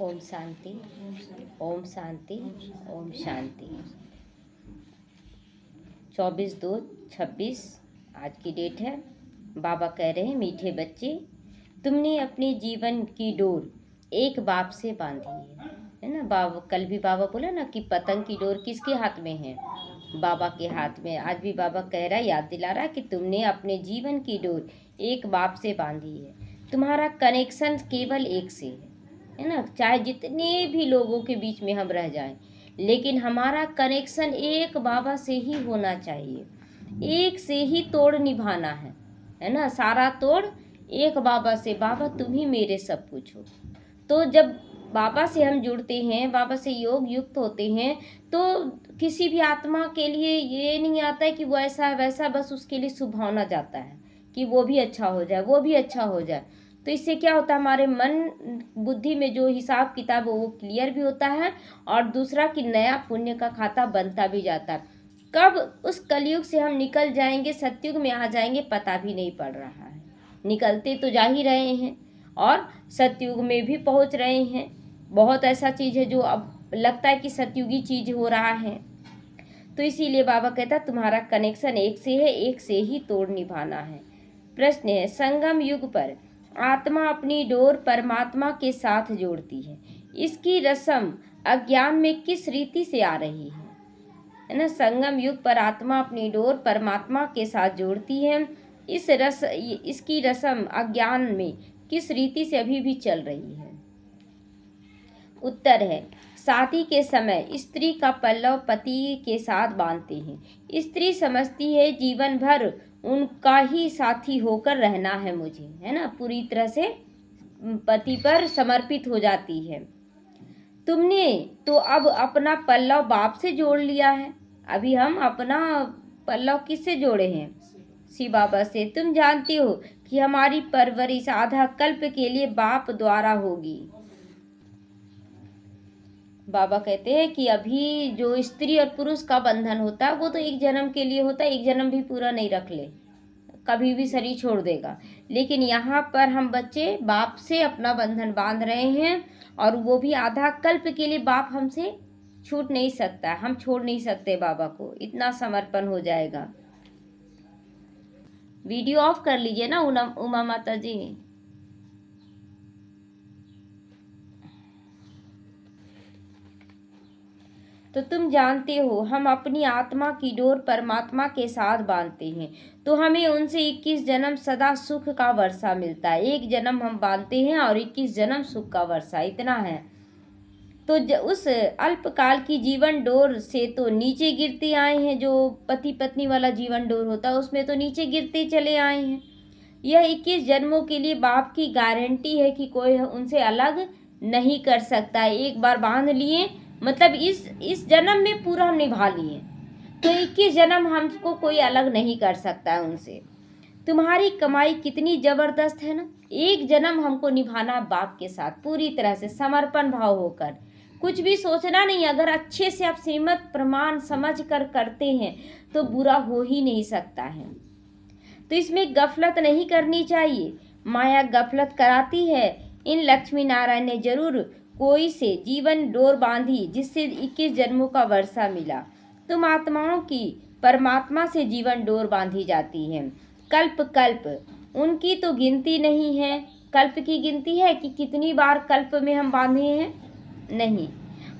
ओम शांति, ओम शांति, ओम शांति। 24/2/26 आज की डेट है। बाबा कह रहे हैं, मीठे बच्चे, तुमने अपने जीवन की डोर एक बाप से बांधी है ना। बाबा कल भी बाबा बोला ना कि पतंग की डोर किसके हाथ में है? बाबा के हाथ में। आज भी बाबा कह रहा है, याद दिला रहा है कि तुमने अपने जीवन की डोर एक बाप से बांधी है। तुम्हारा कनेक्शन केवल एक से है ना। चाहे जितने भी लोगों के बीच में हम रह जाएं, लेकिन हमारा कनेक्शन एक बाबा से ही होना चाहिए। एक से ही तोड़ निभाना है ना। सारा तोड़ एक बाबा से। बाबा तुम ही मेरे सब कुछ हो। तो जब बाबा से हम जुड़ते हैं, बाबा से योग युक्त होते हैं, तो किसी भी आत्मा के लिए ये नहीं आता है कि वो ऐसा वैसा, बस उसके लिए शुभ भावना जाता है कि वो भी अच्छा हो जाए, वो भी अच्छा हो जाए। तो इससे क्या होता है, हमारे मन बुद्धि में जो हिसाब किताब वो क्लियर भी होता है, और दूसरा कि नया पुण्य का खाता बनता भी जाता है। कब उस कलयुग से हम निकल जाएंगे, सतयुग में आ जाएंगे, पता भी नहीं पड़ रहा है। निकलते तो जा ही रहे हैं और सतयुग में भी पहुंच रहे हैं। बहुत ऐसा चीज़ है जो अब लगता है कि सतयुगी चीज़ हो रहा है। तो इसीलिए बाबा कहता तुम्हारा कनेक्शन एक से है, एक से ही तोड़ निभाना है। प्रश्न है, संगम युग पर आत्मा अपनी डोर परमात्मा के साथ जोड़ती है। इसकी रस्म अज्ञान में किस रीति से आ रही है ना। संगम युग पर आत्मा अपनी डोर परमात्मा के साथ जोड़ती है। इसकी रस्म अज्ञान में किस रीति से अभी भी चल रही है? उत्तर है, शादी के समय स्त्री का पल्लव पति के साथ बांधते हैं। स्त्री समझती है जीवन भर उनका ही साथी होकर रहना है मुझे, है ना। पूरी तरह से पति पर समर्पित हो जाती है। तुमने तो अब अपना पल्लव बाप से जोड़ लिया है। अभी हम अपना पल्लव किससे जोड़े हैं? शिव बाबा से। तुम जानती हो कि हमारी परवरिश आधा कल्प के लिए बाप द्वारा होगी। बाबा कहते हैं कि अभी जो स्त्री और पुरुष का बंधन होता है वो तो एक जन्म के लिए होता है, एक जन्म भी पूरा नहीं रख ले, कभी भी शरीर छोड़ देगा। लेकिन यहाँ पर हम बच्चे बाप से अपना बंधन बांध रहे हैं, और वो भी आधा कल्प के लिए। बाप हमसे छूट नहीं सकता, हम छोड़ नहीं सकते बाबा को, इतना समर्पण हो जाएगा। वीडियो ऑफ कर लीजिए ना उमा माता जी। तो तुम जानते हो हम अपनी आत्मा की डोर परमात्मा के साथ बांधते हैं, तो हमें उनसे 21 जन्म सदा सुख का वर्षा मिलता है। एक जन्म हम बांधते हैं और 21 जन्म सुख का वर्षा, इतना है। तो उस अल्पकाल की जीवन डोर से तो नीचे गिरते आए हैं। जो पति पत्नी वाला जीवन डोर होता है उसमें तो नीचे गिरते चले आए हैं। यह 21 जन्मों के लिए बाप की गारंटी है कि कोई उनसे अलग नहीं कर सकता है। एक बार बांध लिए मतलब इस जन्म में पूरा हम निभा लिए, तो 21 जन्म हमको कोई अलग नहीं कर सकता है उनसे। तुम्हारी कमाई कितनी जबरदस्त है ना। एक जन्म हमको निभाना बाप के साथ पूरी तरह से समर्पण भाव होकर, कुछ भी सोचना नहीं। अगर अच्छे से आप श्रीमत प्रमाण समझ कर करते हैं तो बुरा हो ही नहीं सकता है। तो इसमें गफलत नहीं करनी चाहिए। माया गफलत कराती है। इन लक्ष्मी नारायण ने जरूर कोई से जीवन डोर बांधी जिससे 21 जन्मों का वर्षा मिला। तुम आत्माओं की परमात्मा से जीवन डोर बांधी जाती है। कल्प कल्प उनकी तो गिनती नहीं है। कल्प की गिनती है कि कितनी बार कल्प में हम बांधे हैं? नहीं।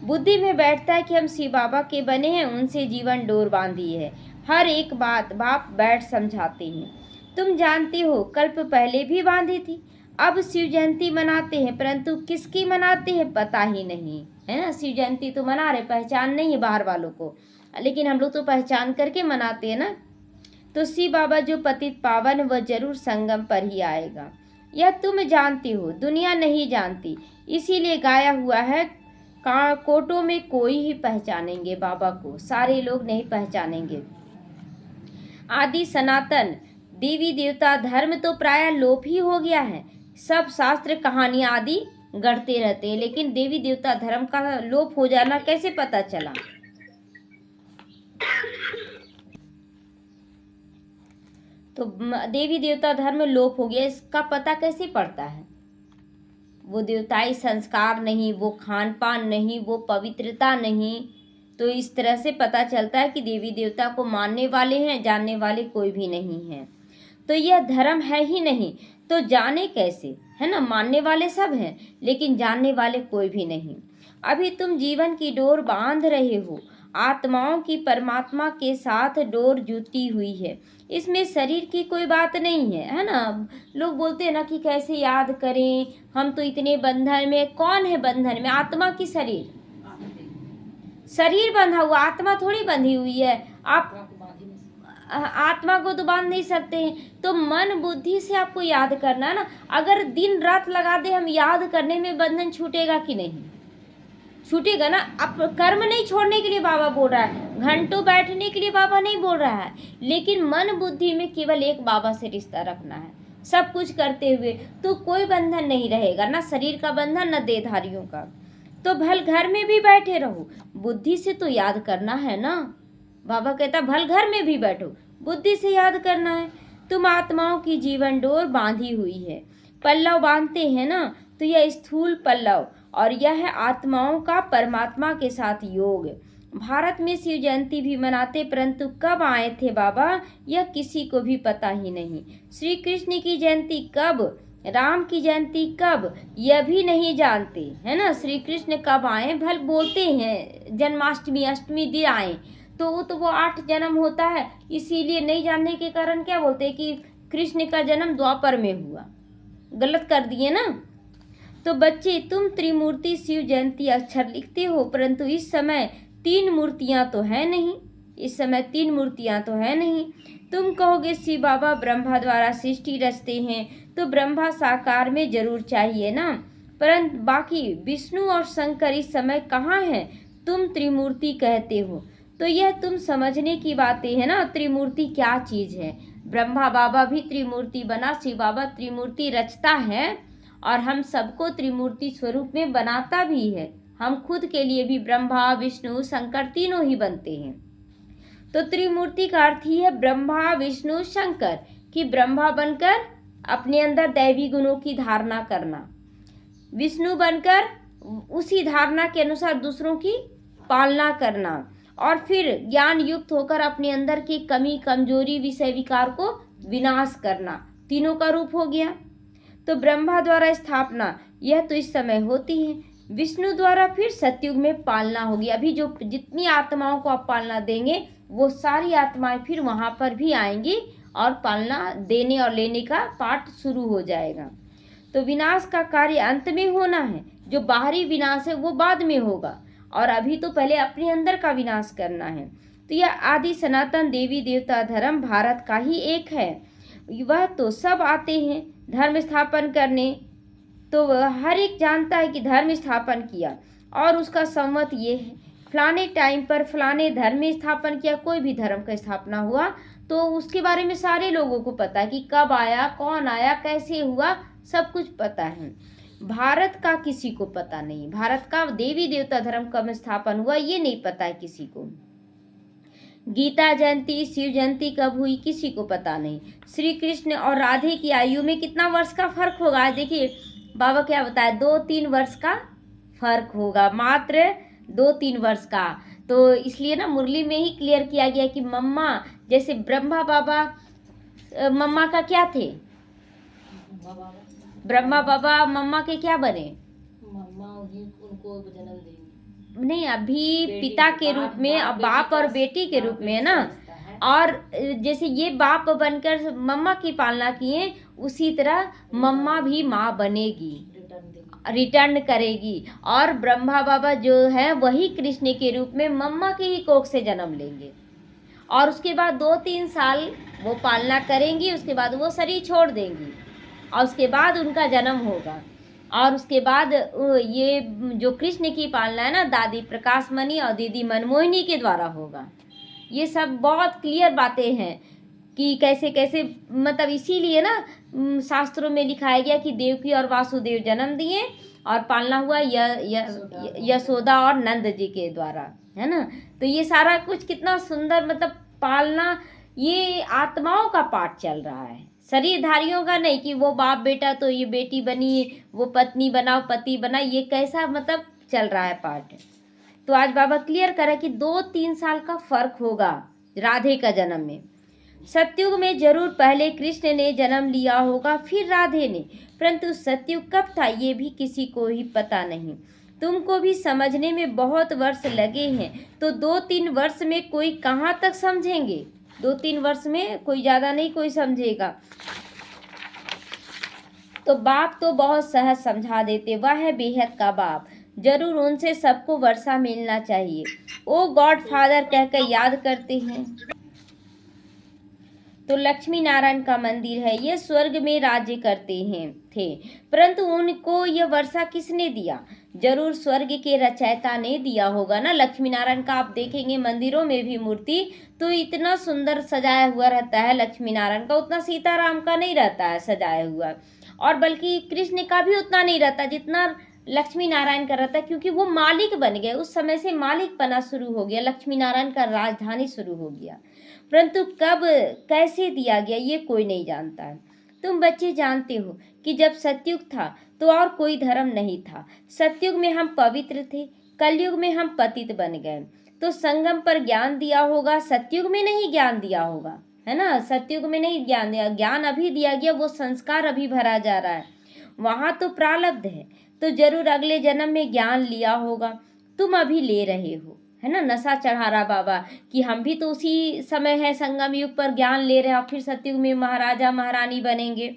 बुद्धि में बैठता है कि हम शिव बाबा के बने हैं, उनसे जीवन डोर बांधी है। हर एक बात बाप बैठ समझाते हैं। तुम जानते हो कल्प पहले भी बांधी थी। अब शिव जयंती मनाते हैं, परंतु किसकी मनाते हैं पता ही नहीं, है ना। शिव जयंती तो मना रहे, पहचान नहीं है बाहर वालों को, लेकिन हम लोग तो पहचान करके मनाते हैं ना। तो शिव बाबा जो पतित पावन वह जरूर संगम पर ही आएगा। यह तुम जानती हो, दुनिया नहीं जानती। इसीलिए गाया हुआ है, कोटों में कोई ही पहचानेंगे बाबा को, सारे लोग नहीं पहचानेंगे। आदि सनातन देवी देवता धर्म तो प्राय लोप ही हो गया है। सब शास्त्र कहानियां आदि गढ़ते रहते हैं, लेकिन देवी देवता धर्म का लोप हो जाना कैसे पता चला? तो देवी देवता धर्म लोप हो गया, इसका पता कैसे पड़ता है? वो देवताई संस्कार नहीं, वो खान पान नहीं, वो पवित्रता नहीं। तो इस तरह से पता चलता है कि देवी देवता को मानने वाले हैं, जानने वाले कोई भी नहीं है। तो यह धर्म है ही नहीं, तो जाने कैसे, है ना। मानने वाले सब हैं लेकिन जानने वाले कोई भी नहीं। अभी तुम जीवन की डोर बांध रहे हो, आत्माओं की परमात्मा के साथ डोर जुटी हुई है। इसमें शरीर की कोई बात नहीं है ना। लोग बोलते हैं ना कि कैसे याद करें, हम तो इतने बंधन में। कौन है बंधन में? आत्मा की शरीर? शरीर बंधा हुआ, आत्मा थोड़ी बंधी हुई है। आप आत्मा को तो बांध नहीं सकते हैं। तो मन बुद्धि से आपको याद करना ना। अगर दिन रात लगा दे हम याद करने में, बंधन छूटेगा कि नहीं? छूटेगा ना। अब कर्म नहीं छोड़ने के लिए बाबा बोल रहा है, घंटों बैठने के लिए बाबा नहीं बोल रहा है, लेकिन मन बुद्धि में केवल एक बाबा से रिश्ता रखना है सब कुछ करते हुए, तो कोई बंधन नहीं रहेगा, ना शरीर का बंधन ना देहधारियों का। तो भल घर में भी बैठे रहो, बुद्धि से तो याद करना है ना। बाबा कहता भल घर में भी बैठो, बुद्धि से याद करना है। तुम आत्माओं की जीवन डोर बांधी हुई है। पल्लव बांधते हैं ना, तो यह स्थूल पल्लव, और यह है आत्माओं का परमात्मा के साथ योग। भारत में शिव जयंती भी मनाते, परंतु कब आए थे बाबा यह किसी को भी पता ही नहीं। श्री कृष्ण की जयंती कब, राम की जयंती कब, यह भी नहीं जानते, है ना। श्री कृष्ण कब आए, भल बोलते हैं जन्माष्टमी अष्टमी दिन आए, तो वो 8 जन्म होता है, इसीलिए नहीं जानने के कारण क्या बोलते हैं कि कृष्ण का जन्म द्वापर में हुआ। गलत कर दिए ना। तो बच्चे, तुम त्रिमूर्ति शिव जयंती अक्षर लिखते हो, परंतु इस समय 3 मूर्तियां तो है नहीं। इस समय 3 मूर्तियां तो है नहीं। तुम कहोगे शिव बाबा ब्रह्मा द्वारा सृष्टि रचते हैं, तो ब्रह्मा साकार में जरूर चाहिए ना, परंतु बाकी विष्णु और शंकर इस समय कहाँ हैं? तुम त्रिमूर्ति कहते हो, तो यह तुम समझने की बातें है ना। त्रिमूर्ति क्या चीज है? ब्रह्मा बाबा भी त्रिमूर्ति बना, शिव बाबा त्रिमूर्ति रचता है, और हम सबको त्रिमूर्ति स्वरूप में बनाता भी है। हम खुद के लिए भी ब्रह्मा विष्णु शंकर तीनों ही बनते हैं। तो त्रिमूर्ति का अर्थ ही है ब्रह्मा विष्णु शंकर, कि ब्रह्मा बनकर अपने अंदर दैवी गुणों की धारणा करना, विष्णु बनकर उसी धारणा के अनुसार दूसरों की पालना करना, और फिर ज्ञान युक्त होकर अपने अंदर की कमी कमजोरी विषय विकार को विनाश करना। तीनों का रूप हो गया। तो ब्रह्मा द्वारा स्थापना यह तो इस समय होती है, विष्णु द्वारा फिर सतयुग में पालना होगी। अभी जो जितनी आत्माओं को आप पालना देंगे, वो सारी आत्माएं फिर वहां पर भी आएंगी और पालना देने और लेने का पाठ शुरू हो जाएगा। तो विनाश का कार्य अंत में होना है, जो बाहरी विनाश है वो बाद में होगा, और अभी तो पहले अपने अंदर का विनाश करना है। तो यह आदि सनातन देवी देवता धर्म भारत का ही एक है। वह तो सब आते हैं धर्म स्थापन करने, तो हर एक जानता है कि धर्म स्थापन किया, और उसका संवत ये है फलाने टाइम पर फलाने धर्म में स्थापन किया। कोई भी धर्म का स्थापना हुआ तो उसके बारे में सारे लोगों को पता है कि कब आया, कौन आया, कैसे हुआ, सब कुछ पता है। भारत का किसी को पता नहीं, भारत का देवी देवता धर्म कब स्थापन हुआ ये नहीं पता है किसी को। गीता जयंती शिव जयंती कब हुई किसी को पता नहीं। श्री कृष्ण और राधे की आयु में कितना वर्ष का फर्क होगा? देखिए बाबा क्या बताया, 2-3 वर्ष का फर्क होगा, मात्र 2-3 वर्ष का। तो इसलिए ना मुरली में ही क्लियर किया गया कि मम्मा, जैसे ब्रह्मा बाबा मम्मा का क्या थे? ब्रह्मा बाबा मम्मा के क्या बने? मम्मा उनको जन्म देंगे नहीं, अभी पिता के रूप में, अब बाप और बेटी के रूप में है ना। और जैसे ये बाप बनकर मम्मा की पालना किए, उसी तरह मम्मा भी माँ बनेगी, रिटर्न करेगी, और ब्रह्मा बाबा जो है वही कृष्ण के रूप में मम्मा के ही कोख से जन्म लेंगे, और उसके बाद 2-3 साल वो पालना करेंगी, उसके बाद वो शरीर छोड़ देंगी, और उसके बाद उनका जन्म होगा। और उसके बाद ये जो कृष्ण की पालना है ना, दादी प्रकाश मणि और दीदी मनमोहिनी के द्वारा होगा। ये सब बहुत क्लियर बातें हैं कि कैसे कैसे, मतलब इसीलिए ना शास्त्रों में लिखाया गया कि देवकी और वासुदेव जन्म दिए और पालना हुआ यशोदा और नंद जी के द्वारा, है ना। तो ये सारा कुछ कितना सुंदर, मतलब पालना, ये आत्माओं का पाठ चल रहा है, शरीरधारियों का नहीं कि वो बाप बेटा तो ये बेटी बनी, वो पत्नी बनाओ पति बना, ये कैसा मतलब चल रहा है पार्ट। तो आज बाबा क्लियर करे कि 2-3 साल का फर्क होगा राधे का जन्म में। सतयुग में जरूर पहले कृष्ण ने जन्म लिया होगा फिर राधे ने, परंतु सतयुग कब था ये भी किसी को ही पता नहीं। तुमको भी समझने में बहुत वर्ष लगे हैं, तो 2-3 वर्ष में कोई कहाँ तक समझेंगे। 2-3 वर्ष में कोई ज़्यादा नहीं कोई समझेगा। तो बाप तो बहुत सहज समझा देते, वह है बेहद का बाप, जरूर उनसे सबको वर्षा मिलना चाहिए। ओ गॉड फादर कहकर याद करते हैं। तो लक्ष्मी नारायण का मंदिर है, ये स्वर्ग में राज्य करते हैं थे, परंतु उनको यह वर्षा किसने दिया। जरूर स्वर्ग के रचयिता ने दिया होगा ना। लक्ष्मी नारायण का आप देखेंगे मंदिरों में भी मूर्ति तो इतना सुंदर सजाया हुआ रहता है लक्ष्मी नारायण का, उतना सीताराम का नहीं रहता है सजाया हुआ, और बल्कि कृष्ण का भी उतना नहीं रहता जितना लक्ष्मी नारायण का रहता है, क्योंकि वो मालिक बन गए। उस समय से मालिक बना शुरू हो गया, लक्ष्मी नारायण का राजधानी शुरू हो गया, परंतु कब कैसे दिया गया ये कोई नहीं जानता है। तुम बच्चे जानते हो कि जब सतयुग था तो और कोई धर्म नहीं था। सतयुग में हम पवित्र थे, कलयुग में हम पतित बन गए। तो संगम पर ज्ञान दिया होगा, सतयुग में नहीं ज्ञान दिया होगा, है ना। सतयुग में नहीं ज्ञान दिया, ज्ञान अभी दिया गया, वो संस्कार अभी भरा जा रहा है, वहाँ तो प्रारब्ध है। तो जरूर अगले जन्म में ज्ञान लिया होगा, तुम अभी ले रहे हो, है ना। नशा चढ़ा रहा बाबा कि हम भी तो उसी समय है संगम युग पर ज्ञान ले रहे हैं और फिर सतयुग में महाराजा महारानी बनेंगे।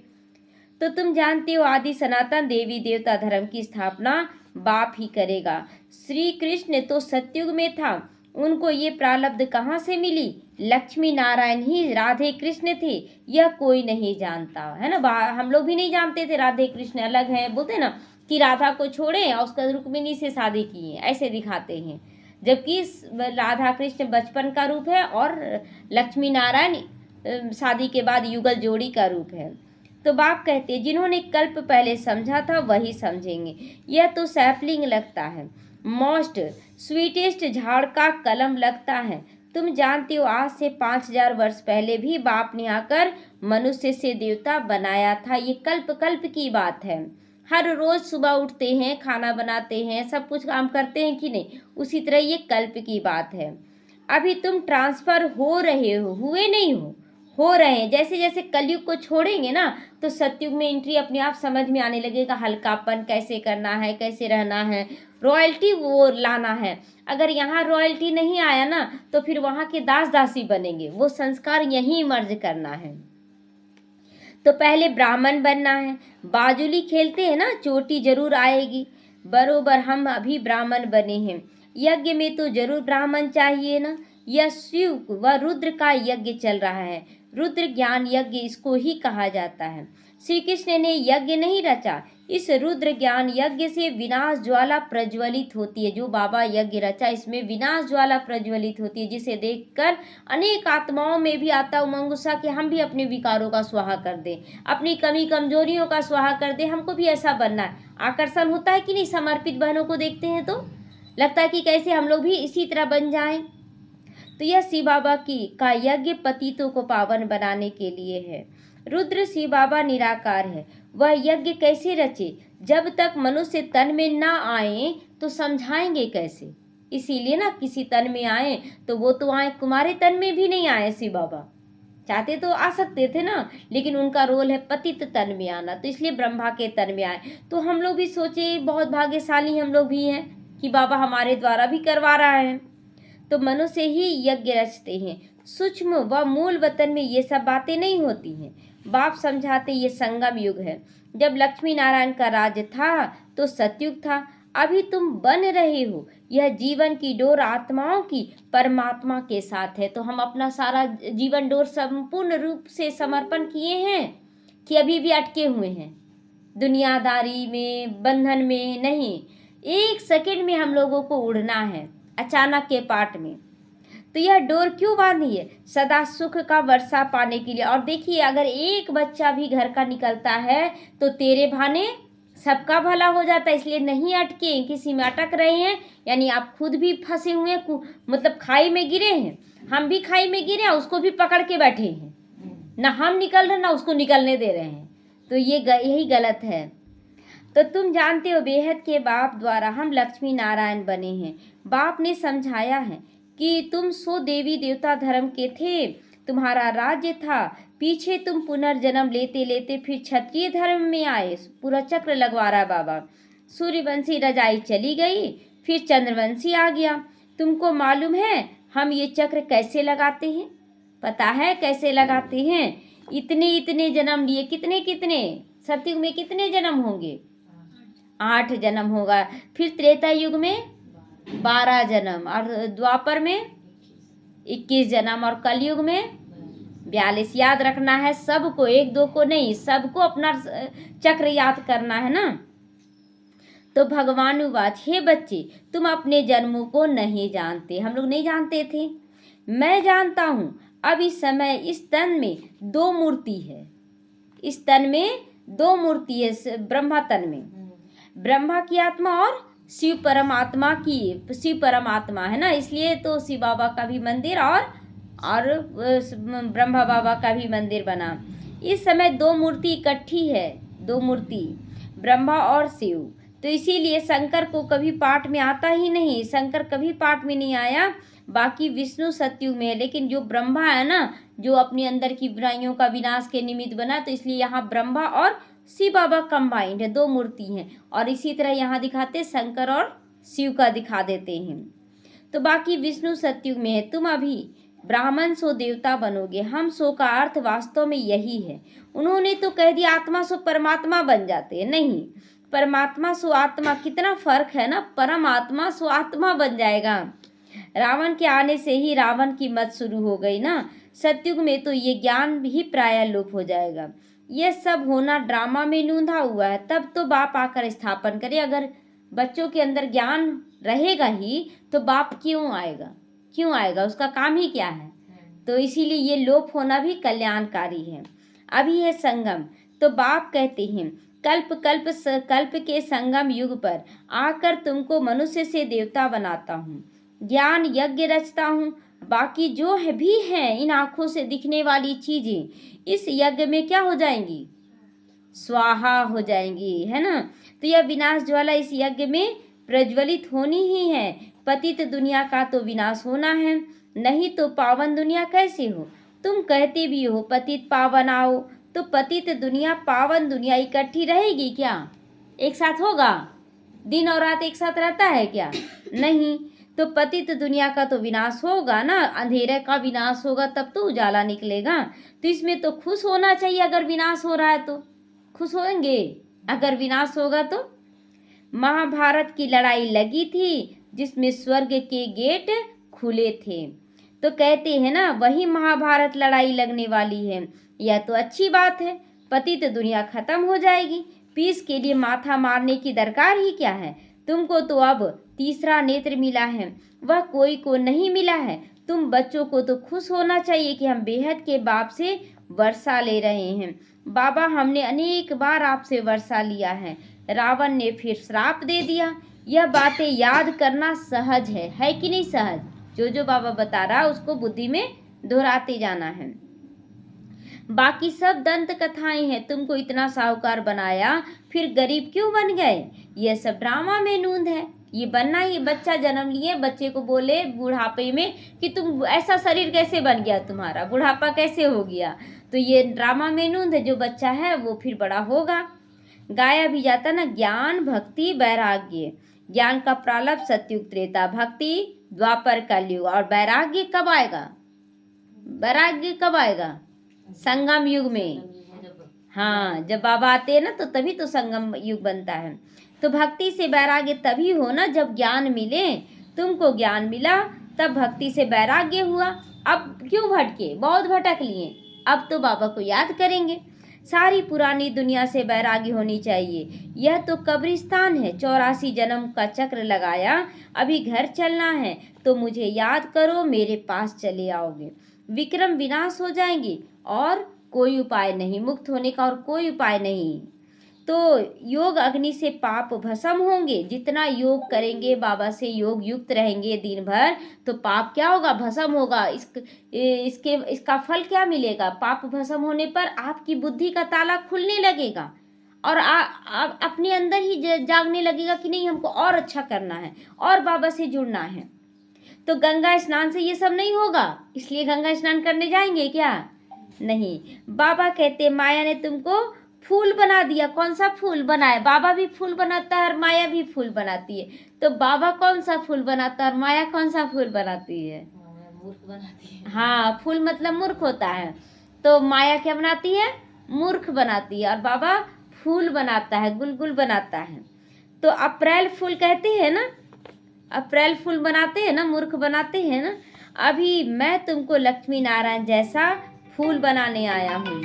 तो तुम जानते हो आदि सनातन देवी देवता धर्म की स्थापना बाप ही करेगा। श्री कृष्ण तो सतयुग में था, उनको ये प्रारब्ध कहाँ से मिली। लक्ष्मी नारायण ही राधे कृष्ण थे, यह कोई नहीं जानता, है ना। हम लोग भी नहीं जानते थे राधे कृष्ण अलग हैं, बोलते ना कि राधा को छोड़े और उसका रुक्मिणी से शादी की है, ऐसे दिखाते हैं, जबकि राधा कृष्ण बचपन का रूप है और लक्ष्मी नारायण शादी के बाद युगल जोड़ी का रूप है। तो बाप कहते हैं जिन्होंने कल्प पहले समझा था वही समझेंगे। यह तो सैपलिंग लगता है, मोस्ट स्वीटेस्ट झाड़ का कलम लगता है। तुम जानते हो आज से 5000 वर्ष पहले भी बाप ने आकर मनुष्य से देवता बनाया था। ये कल्प कल्प की बात है। हर रोज सुबह उठते हैं, खाना बनाते हैं, सब कुछ काम करते हैं कि नहीं, उसी तरह ये कल्प की बात है। अभी तुम ट्रांसफर हो रहे हो, हुए नहीं हो रहे हैं। जैसे जैसे कलयुग को छोड़ेंगे ना तो सतयुग में एंट्री अपने आप समझ में आने लगेगा, हल्कापन कैसे करना है, कैसे रहना है, रॉयल्टी वो लाना है। अगर यहाँ रॉयल्टी नहीं आया ना तो फिर वहाँ के दास दासी बनेंगे, वो संस्कार यहीं मर्ज करना है। तो पहले ब्राह्मण बनना है, बाजुली खेलते हैं ना, चोटी जरूर आएगी। बरोबर हम अभी ब्राह्मण बने हैं, यज्ञ में तो जरूर ब्राह्मण चाहिए ना। यह शिव व रुद्र का यज्ञ चल रहा है, रुद्र ज्ञान यज्ञ इसको ही कहा जाता है। श्री कृष्ण ने यज्ञ नहीं रचा, इस रुद्र ज्ञान यज्ञ से विनाश ज्वाला प्रज्वलित होती है। जो बाबा यज्ञ रचा इसमें विनाश ज्वाला प्रज्वलित होती है, जिसे देखकर अनेक आत्माओं में भी आता उमंग उत्साह कि हम भी अपने विकारों का स्वाहा कर दें, अपनी कमी कमजोरियों का स्वाहा कर दें, हमको भी ऐसा बनना है। आकर्षण होता है कि नहीं, समर्पित बहनों को देखते हैं तो लगता है कि कैसे हम लोग भी इसी तरह बन जाएं। तो यह शिव बाबा की का यज्ञ पतितों को पावन बनाने के लिए है। रुद्र शिव बाबा निराकार है, वह यज्ञ कैसे रचे। जब तक मनुष्य तन में ना आए तो समझाएंगे कैसे। इसीलिए ना किसी तन में आए तो वो तो आए, कुमारे तन में भी नहीं आए। शिव बाबा चाहते तो आ सकते थे ना, लेकिन उनका रोल है पतित तन में आना, तो इसलिए ब्रह्मा के तन में आए। तो हम लोग भी सोचे बहुत भाग्यशाली हम लोग भी हैं कि बाबा हमारे द्वारा भी करवा रहा है। तो मनुष्य ही यज्ञ रचते हैं, सूक्ष्म व मूल वतन में ये सब बातें नहीं होती हैं। बाप समझाते ये संगम युग है। जब लक्ष्मी नारायण का राज्य था तो सतयुग था, अभी तुम बन रहे हो। यह जीवन की डोर आत्माओं की परमात्मा के साथ है। तो हम अपना सारा जीवन डोर संपूर्ण रूप से समर्पण किए हैं कि अभी भी अटके हुए हैं दुनियादारी में, बंधन में नहीं। 1 सेकंड में हम लोगों को उड़ना है, अचानक के पाठ में। तो यह डोर क्यों बांधी है, सदा सुख का वर्षा पाने के लिए। और देखिए अगर एक बच्चा भी घर का निकलता है तो तेरे भाने सबका भला हो जाता है। इसलिए नहीं अटके, किसी में अटक रहे हैं यानी आप खुद भी फंसे हुए हैं, मतलब खाई में गिरे हैं, हम भी खाई में गिरे हैं, उसको भी पकड़ के बैठे हैं। ना हम निकल रहे ना उसको निकलने दे रहे हैं, तो यही गलत है। तो तुम जानते हो बेहद के बाप द्वारा हम लक्ष्मी नारायण बने हैं। बाप ने समझाया है कि तुम सो देवी देवता धर्म के थे, तुम्हारा राज्य था, पीछे तुम पुनर्जन्म लेते लेते फिर क्षत्रिय धर्म में आए। पूरा चक्र लगवा रहा बाबा। सूर्यवंशी रजाई चली गई, फिर चंद्रवंशी आ गया। तुमको मालूम है हम ये चक्र कैसे लगाते हैं? पता है कैसे लगाते हैं? इतने इतने जन्म लिए, कितने कितने, सतयुग में कितने जन्म होंगे? 8 जन्म होगा, फिर त्रेता युग में 12 जन्म, और द्वापर में 21 जन्म, और कलयुग में 42। याद रखना है सबको, एक दो को नहीं, सबको अपना चक्र याद करना है ना। तो भगवान उवाच, हे बच्चे तुम अपने जन्मों को नहीं जानते। हम लोग नहीं जानते थे, मैं जानता हूँ। अब इस समय इस तन में 2 मूर्ति है, इस तन में 2 मूर्ति है, ब्रह्मा तन में, ब्रह्मा की आत्मा और शिव परमात्मा की, शिव परमात्मा है ना, इसलिए तो शिव बाबा का भी मंदिर और ब्रह्मा बाबा का भी मंदिर बना। इस समय 2 मूर्ति इकट्ठी है, 2 मूर्ति, ब्रह्मा और शिव। तो इसीलिए शंकर को कभी पाठ में आता ही नहीं, शंकर कभी पाठ में नहीं आया। बाकी विष्णु सतयुग में है, लेकिन जो ब्रह्मा है ना, जो अपने अंदर की बुराइयों का विनाश के निमित्त बना, तो इसलिए यहाँ ब्रह्मा और शिव बाबा कंबाइंड है, 2 मूर्ति हैं। और इसी तरह यहाँ दिखाते शंकर और शिव का दिखा देते हैं। तो बाकी विष्णु सतयुग में है। तुम अभी ब्राह्मण सो देवता बनोगे, हम सो का अर्थ वास्तव में यही है। उन्होंने तो कह दिया आत्मा सो परमात्मा बन जाते हैं, नहीं, परमात्मा सो आत्मा, कितना फर्क है ना, परमात्मा सो आत्मा बन जाएगा। रावण के आने से ही रावण की मत शुरू हो गई ना। सतयुग में तो ये ज्ञान ही प्राय लोप हो जाएगा। यह सब होना ड्रामा में नूंधा हुआ है, तब तो बाप आकर स्थापन करे। अगर बच्चों के अंदर ज्ञान रहेगा ही तो बाप क्यों आएगा, क्यों आएगा, उसका काम ही क्या है। तो इसीलिए ये लोप होना भी कल्याणकारी है। अभी है संगम, तो बाप कहते हैं कल्प के संगम युग पर आकर तुमको मनुष्य से देवता बनाता हूँ, ज्ञान यज्ञ रचता हूँ। बाकी जो है भी है इन आँखों से दिखने वाली चीजें इस यज्ञ में क्या हो जाएंगी? स्वाहा हो जाएंगी, है ना। तो यह विनाश ज्वाला इस यज्ञ में प्रज्वलित होनी ही है। पतित दुनिया का तो विनाश होना है, नहीं तो पावन दुनिया कैसे हो। तुम कहते भी हो पतित पावन आओ, तो पतित दुनिया पावन दुनिया इकट्ठी रहेगी क्या? एक साथ होगा? दिन और रात एक साथ रहता है क्या? नहीं। तो पतित दुनिया का तो विनाश होगा ना, अंधेरे का विनाश होगा तब तो उजाला निकलेगा। तो इसमें तो खुश होना चाहिए, अगर विनाश हो रहा है तो खुश होंगे, अगर विनाश होगा तो। महाभारत की लड़ाई लगी थी जिसमें स्वर्ग के गेट खुले थे, तो कहते हैं ना वही महाभारत लड़ाई लगने वाली है। यह तो अच्छी बात है, पतित दुनिया खत्म हो जाएगी, पीस के लिए माथा मारने की दरकार ही क्या है। तुमको तो अब तीसरा नेत्र मिला है, वह कोई को नहीं मिला है। तुम बच्चों को तो खुश होना चाहिए कि हम बेहद के बाप से वर्षा ले रहे हैं। बाबा हमने अनेक बार आपसे वर्षा लिया है, रावण ने फिर श्राप दे दिया। यह बातें याद करना सहज है कि नहीं सहज? जो बाबा बता रहा है उसको बुद्धि में दोहराते जाना है। बाकी सब दंत कथाएं हैं, तुमको इतना साहूकार बनाया फिर गरीब क्यों बन गए? यह सब ड्रामा में नूंद है। ये बनना ही, बच्चा जन्म लिए, बच्चे को बोले बुढ़ापे में कि तुम ऐसा शरीर कैसे बन गया, तुम्हारा बुढ़ापा कैसे हो गया, तो ये ड्रामा में नूंद है। जो बच्चा है वो फिर बड़ा होगा। गाया भी जाता ना, ज्ञान भक्ति वैराग्य। ज्ञान का प्रारंभ सतयुग त्रेता, भक्ति द्वापर कलयुग, और वैराग्य कब आएगा? वैराग्य कब आएगा? संगम युग में। हाँ, जब बाबा आते हैं ना तो तभी तो संगम युग बनता है। तो भक्ति से वैराग्य तभी हो ना जब ज्ञान मिले। तुमको ज्ञान मिला तब भक्ति से वैराग्य हुआ। अब क्यों भटके? बहुत भटक लिए, अब तो बाबा को याद करेंगे। सारी पुरानी दुनिया से वैराग्य होनी चाहिए। यह तो कब्रिस्तान है, 84 जन्म का चक्र लगाया, अभी घर चलना है, तो मुझे याद करो, मेरे पास चले आओगे। विक्रम विनाश हो जाएंगे और कोई उपाय नहीं, मुक्त होने का और कोई उपाय नहीं। तो योग अग्नि से पाप भस्म होंगे। जितना योग करेंगे, बाबा से योग युक्त रहेंगे दिन भर, तो पाप क्या होगा? भस्म होगा। इसका फल क्या मिलेगा? पाप भस्म होने पर आपकी बुद्धि का ताला खुलने लगेगा और अपने अंदर ही जागने लगेगा कि नहीं, हमको और अच्छा करना है और बाबा से जुड़ना है। तो गंगा स्नान से ये सब नहीं होगा, इसलिए गंगा स्नान करने जाएंगे क्या? नहीं। बाबा कहते माया ने तुमको फूल बना दिया। कौन सा फूल बनाए? बाबा भी फूल बनाता है और माया भी फूल बनाती है। तो बाबा कौन सा फूल बनाता है और माया कौन सा फूल बनाती है? मूर्ख बनाती है। हाँ, फूल मतलब मूर्ख होता है। तो माया क्या बनाती है? मूर्ख बनाती है। और बाबा फूल बनाता है, गुलगुल बनाता है। तो अप्रैल फूल कहते हैं ना, अप्रैल फूल बनाते हैं ना, मूर्ख बनाते हैं ना। अभी मैं तुमको लक्ष्मी नारायण जैसा फूल बनाने आया हूँ।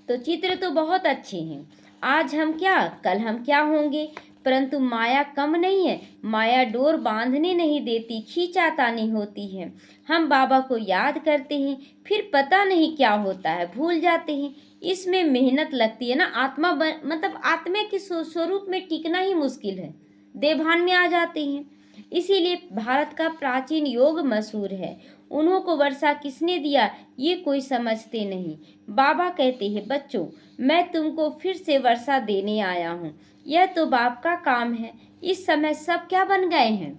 तो चित्र तो बहुत अच्छे हैं। आज हम क्या, कल हम क्या होंगे। परंतु माया कम नहीं है। माया डोर बांधने नहीं देती, खींचातानी होती है। हम बाबा को याद करते हैं, फिर पता नहीं क्या होता है, भूल जाते हैं। इसमें मेहनत लगती है ना। मतलब आत्मा के स्वरूप में टिकना ही मुश्किल है, देभान में आ जाते हैं। इसीलिए भारत का प्राचीन योग मशहूर है। उन्हों को वर्षा किसने दिया, ये कोई समझते नहीं। बाबा कहते हैं, बच्चों मैं तुमको फिर से वर्षा देने आया हूँ। यह तो बाप का काम है। इस समय सब क्या बन गए हैं?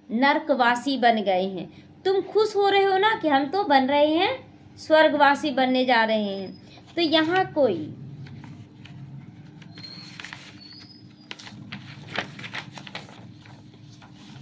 नरकवासी बन गए हैं। तुम खुश हो रहे हो ना कि हम तो बन रहे हैं, स्वर्गवासी बनने जा रहे हैं। तो यहाँ कोई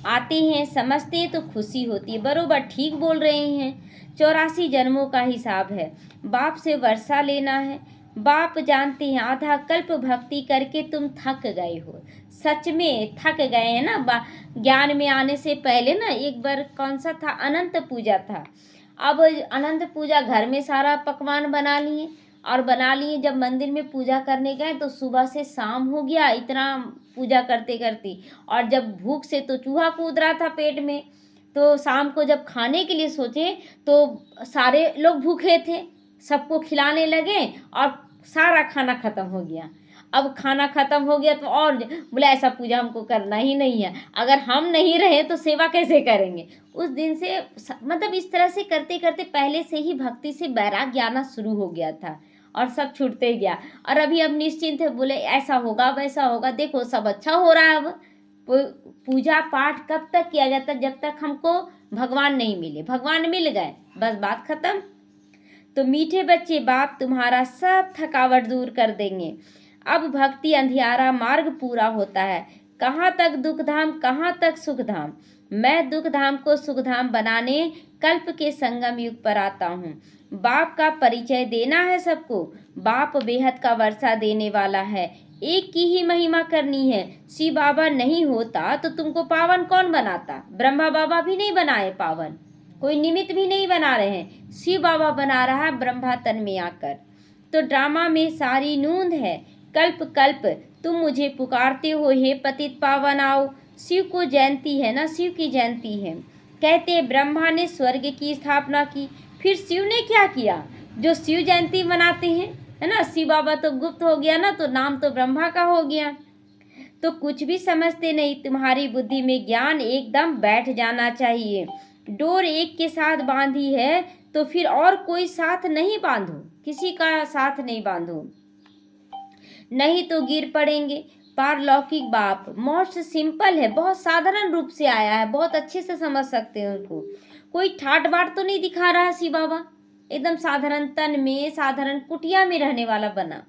आते हैं, समझते हैं तो खुशी होती है। बरोबर ठीक बोल रहे हैं। 84 जन्मों का हिसाब है। बाप से वर्षा लेना है। बाप जानते हैं आधा कल्प भक्ति करके तुम थक गए हो। सच में थक गए हैं ना। ज्ञान में आने से पहले ना एक बार कौन सा था, अनंत पूजा था। अब अनंत पूजा घर में सारा पकवान बना लिए और बना लिए। जब मंदिर में पूजा करने गए तो सुबह से शाम हो गया, इतना पूजा करते करते। और जब भूख से तो चूहा कूद रहा था पेट में। तो शाम को जब खाने के लिए सोचे तो सारे लोग भूखे थे, सबको खिलाने लगे और सारा खाना खत्म हो गया। अब खाना खत्म हो गया तो और बोला ऐसा पूजा हमको करना ही नहीं है। अगर हम नहीं रहे तो सेवा कैसे करेंगे? उस दिन से मतलब इस तरह से करते करते पहले से ही भक्ति से वैराग्य आना शुरू हो गया था और सब छूटते गया। और अभी अब निश्चिंत है, बोले ऐसा होगा वैसा होगा। देखो सब अच्छा हो रहा है। अब पूजा पाठ कब तक किया जाता? जब तक हमको भगवान नहीं मिले। भगवान मिल गए, बस बात खत्म। तो मीठे बच्चे, बाप तुम्हारा सब थकावट दूर कर देंगे। अब भक्ति अंधियारा मार्ग पूरा होता है। कहाँ तक दुख धाम, कहाँ तक सुख धाम। मैं दुख धाम को सुख धाम बनाने कल्प के संगम युग पर आता हूँ। बाप का परिचय देना है सबको। बाप बेहद का वर्षा देने वाला है। एक की ही महिमा करनी है। शिव बाबा नहीं होता तो तुमको पावन कौन बनाता? ब्रह्मा बाबा भी नहीं बनाए पावन, कोई निमित्त भी नहीं बना रहे हैं। शिव बाबा बना रहा है ब्रह्मा तन में आकर। तो ड्रामा में सारी नूंद है। कल्प कल्प तुम मुझे पुकारते हो, हे पतित पावन आओ। शिव को जयंती है ना, शिव की जयंती है। कहते ब्रह्मा ने स्वर्ग की स्थापना की, फिर शिव ने क्या किया? जो शिव जयंती मनाते हैं, है ना। शिव बाबा तो गुप्त हो गया ना, तो नाम तो ब्रह्मा का हो गया। तो कुछ भी समझते नहीं। तुम्हारी बुद्धि में ज्ञान एकदम बैठ जाना चाहिए। डोर एक के साथ बांधी है तो फिर और कोई साथ नहीं बांधो, किसी का साथ नहीं बांधो, नहीं तो गिर पड़ेंगे। पारलौकिक बाप मोस्ट सिंपल है, बहुत साधारण रूप से आया है, बहुत अच्छे से समझ सकते हैं उनको। कोई ठाट बाट तो नहीं दिखा रहा शिव बाबा, एकदम साधारण तन में, साधारण कुटिया में रहने वाला बना।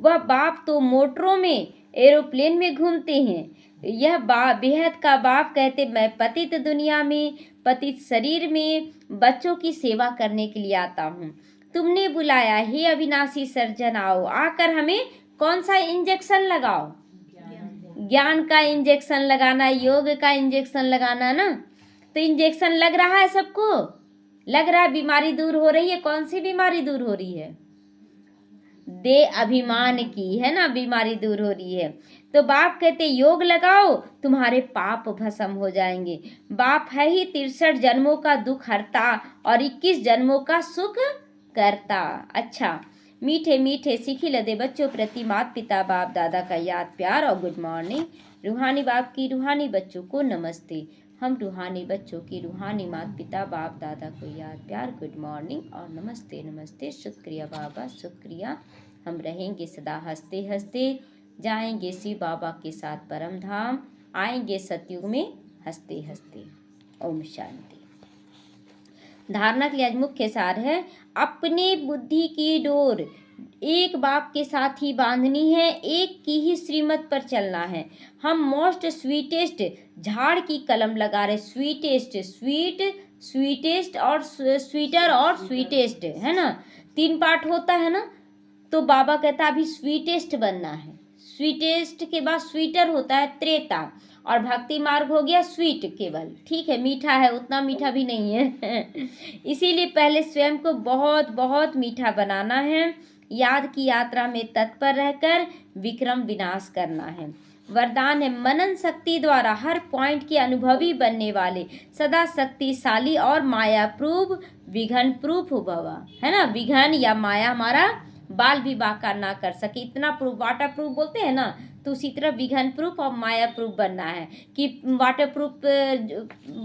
वह बाप तो मोटरों में, एरोप्लेन में घूमते हैं। यह बेहद का बाप कहते मैं पतित दुनिया में, पतित शरीर में बच्चों की सेवा करने के लिए आता हूँ। तुमने बुलाया, हे अविनाशी सर्जन आओ, आकर हमें कौन सा इंजेक्शन लगाओ? ज्ञान का इंजेक्शन लगाना, योग का इंजेक्शन लगाना ना। तो इंजेक्शन लग रहा है सबको, लग रहा है बीमारी दूर हो रही है। कौन सी बीमारी दूर हो रही है? दे अभिमान की, है ना, बीमारी दूर हो रही है। तो बाप कहते योग लगाओ, तुम्हारे पाप भस्म हो जाएंगे। बाप है ही 63 जन्मों का दुख हरता और 21 जन्मों का सुख करता। अच्छा, मीठे मीठे सीखी लदे बच्चों प्रति माता पिता बाप दादा का याद प्यार और गुड मॉर्निंग। रूहानी बाप की रूहानी बच्चों को नमस्ते। हम रूहानी बच्चों की रूहानी माता पिता बाप दादा को याद प्यार गुड मॉर्निंग और नमस्ते नमस्ते। शुक्रिया बाबा शुक्रिया। हम रहेंगे सदा हंसते हंसते, जाएंगे शिव बाबा के साथ परम धाम, आएंगे सतयुग में हंसते हंसते। ओम शांति। धारणा के लिए आज मुख्य सार है, अपने बुद्धि की डोर एक बाप के साथ ही बांधनी है, एक की ही श्रीमत पर चलना है। हम मोस्ट स्वीटेस्ट झाड़ की कलम लगा रहे, स्वीटेस्ट स्वीट स्वीटेस्ट और स्वीटर और स्वीटेस्ट है ना, 3 पार्ट होता है ना। तो बाबा कहता है अभी स्वीटेस्ट बनना है। स्वीटेस्ट के बाद स्वीटर होता है त्रेता, और भक्ति मार्ग हो गया स्वीट केवल, ठीक है, मीठा है, उतना मीठा भी नहीं है इसीलिए पहले स्वयं को बहुत बहुत मीठा बनाना है। याद की यात्रा में तत्पर रहकर विक्रम विनाश करना है। वरदान है, मनन शक्ति द्वारा हर पॉइंट के अनुभवी बनने वाले सदा शक्तिशाली और माया प्रूफ विघन प्रूफ भवा, है ना। विघन या माया हमारा बाल भी बाकार ना कर सके, इतना प्रूफ, वाटर प्रूफ बोलते हैं ना, तो उसी तरह विघन प्रूफ और माया प्रूफ बनना है। कि वाटर प्रूफ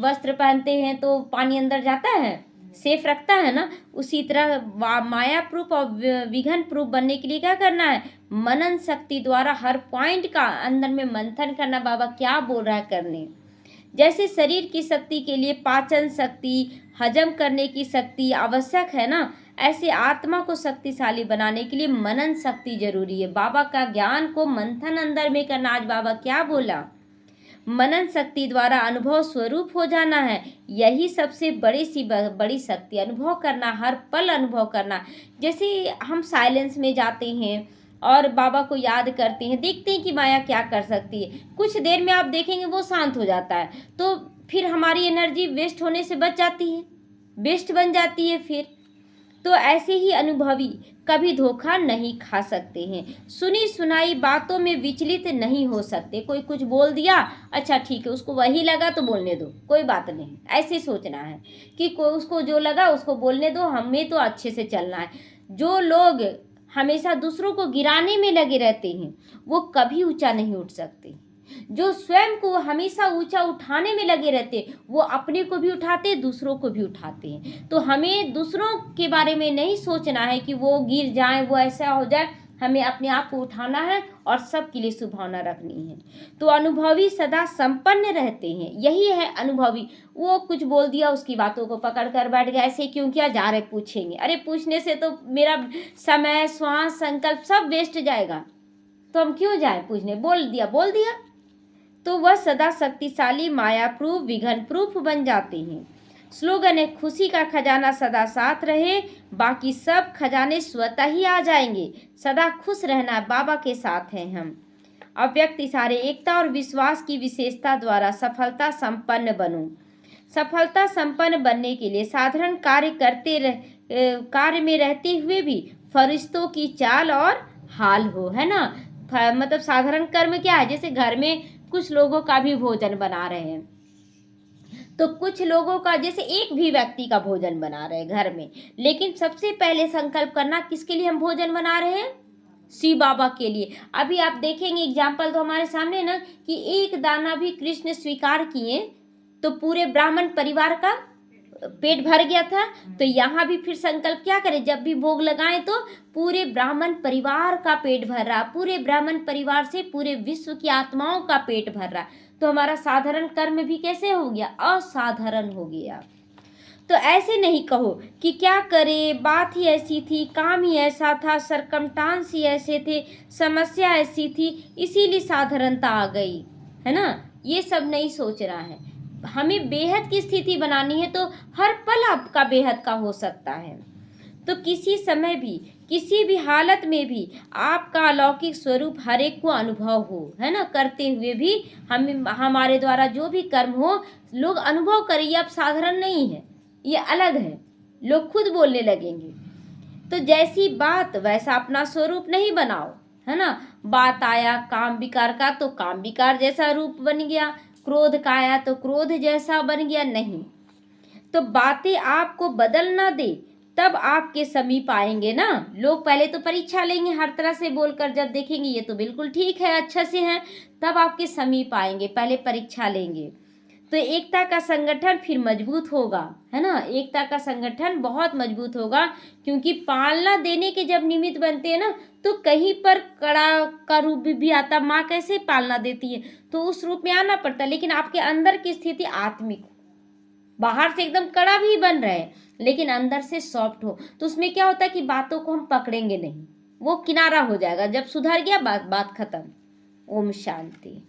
वस्त्र पहनते हैं तो पानी अंदर जाता है, सेफ रखता है ना, उसी तरह माया प्रूफ और विघन प्रूफ बनने के लिए क्या करना है, मनन शक्ति द्वारा हर पॉइंट का अंदर में मंथन करना। बाबा क्या बोल रहा है करने, जैसे शरीर की शक्ति के लिए पाचन शक्ति, हजम करने की शक्ति आवश्यक है ना, ऐसे आत्मा को शक्तिशाली बनाने के लिए मनन शक्ति जरूरी है। बाबा का ज्ञान को मंथन अंदर में करना। आज बाबा क्या बोला, मनन शक्ति द्वारा अनुभव स्वरूप हो जाना है, यही सबसे बड़ी शक्ति, अनुभव करना, हर पल अनुभव करना। जैसे हम साइलेंस में जाते हैं और बाबा को याद करते हैं, देखते हैं कि माया क्या कर सकती है, कुछ देर में आप देखेंगे वो शांत हो जाता है, तो फिर हमारी एनर्जी वेस्ट होने से बच जाती है, वेस्ट बन जाती है फिर। तो ऐसे ही अनुभवी कभी धोखा नहीं खा सकते हैं, सुनी सुनाई बातों में विचलित नहीं हो सकते। कोई कुछ बोल दिया, अच्छा ठीक है, उसको वही लगा तो बोलने दो, कोई बात नहीं, ऐसे सोचना है कि उसको जो लगा उसको बोलने दो, हमें तो अच्छे से चलना है। जो लोग हमेशा दूसरों को गिराने में लगे रहते हैं वो कभी ऊंचा नहीं उठ सकते। जो स्वयं को हमेशा ऊंचा उठाने में लगे रहते वो अपने को भी उठाते, दूसरों को भी उठाते हैं। तो हमें दूसरों के बारे में नहीं सोचना है कि वो गिर जाए, वो ऐसा हो जाए, हमें अपने आप को उठाना है और सबके लिए शुभभावना रखनी है। तो अनुभवी सदा संपन्न रहते हैं, यही है अनुभवी। वो कुछ बोल दिया, उसकी बातों को पकड़ कर बैठ गया, ऐसे क्यों किया, जा रहे पूछेंगे, अरे पूछने से तो मेरा समय श्वास संकल्प सब वेस्ट जाएगा, तो हम क्यों जाए पूछने, बोल दिया तो वह सदा शक्तिशाली माया प्रूफ विघन प्रूफ बन जाते हैं। स्लोगन है, खुशी का खजाना सदा साथ रहे, बाकी सब खजाने स्वतः ही आ जाएंगे। सदा खुश रहना, बाबा के साथ हैं हम। अव्यक्त इशारे, एकता और विश्वास की विशेषता द्वारा सफलता संपन्न बनो। सफलता संपन्न बनने के लिए साधारण कार्य में रहते हुए भी फरिश्तों की चाल और हाल हो, है ना। मतलब साधारण कर्म क्या है, जैसे घर में कुछ लोगों का भी भोजन बना रहे हैं, तो कुछ लोगों का, जैसे एक भी व्यक्ति का भोजन बना रहे हैं घर में, लेकिन सबसे पहले संकल्प करना किसके लिए हम भोजन बना रहे हैं, शिव बाबा के लिए। अभी आप देखेंगे एग्जाम्पल तो हमारे सामने ना, कि एक दाना भी कृष्ण स्वीकार किए तो पूरे ब्राह्मण परिवार का पेट भर गया था। तो यहाँ भी फिर संकल्प क्या करें, जब भी भोग लगाएं तो पूरे ब्राह्मण परिवार का पेट भर रहा, पूरे ब्राह्मण परिवार से पूरे विश्व की आत्माओं का पेट भर रहा। तो हमारा साधारण कर्म भी कैसे हो गया, असाधारण हो गया। तो ऐसे नहीं कहो कि क्या करे, बात ही ऐसी थी, काम ही ऐसा था, सरकमस्टांस ही ऐसे थे, समस्या ऐसी थी, इसीलिए साधारणता आ गई, है ना। ये सब नहीं सोचना है, हमें बेहद की स्थिति बनानी है, तो हर पल आपका बेहद का हो सकता है। तो किसी समय भी, किसी भी हालत में भी आपका अलौकिक स्वरूप हर एक को अनुभव हो, है ना। करते हुए भी हमारे द्वारा जो भी कर्म हो, लोग अनुभव करें, ये अब साधारण नहीं है, ये अलग है, लोग खुद बोलने लगेंगे। तो जैसी बात वैसा अपना स्वरूप नहीं बनाओ, है ना। बात आया काम विकार का तो काम विकार जैसा रूप बन गया, क्रोध का आया तो क्रोध जैसा बन गया, नहीं। तो बातें आपको बदल ना दे, तब आपके समीप आएंगे ना। लोग पहले तो परीक्षा लेंगे हर तरह से बोलकर, जब देखेंगे ये तो बिल्कुल ठीक है, अच्छे से हैं, तब आपके समीप आएंगे, पहले परीक्षा लेंगे। तो एकता का संगठन फिर मजबूत होगा, है ना। एकता का संगठन बहुत मजबूत होगा, क्योंकि पालना देने के जब निमित्त बनते हैं ना, तो कहीं पर कड़ा का रूप भी आता। माँ कैसे पालना देती है, तो उस रूप में आना पड़ता है, लेकिन आपके अंदर की स्थिति आत्मिक हो, बाहर से एकदम कड़ा भी बन रहे हैं लेकिन अंदर से सॉफ्ट हो, तो उसमें क्या होता है कि बातों को हम पकड़ेंगे नहीं, वो किनारा हो जाएगा। जब सुधर गया, बात बात खत्म। ओम शांति।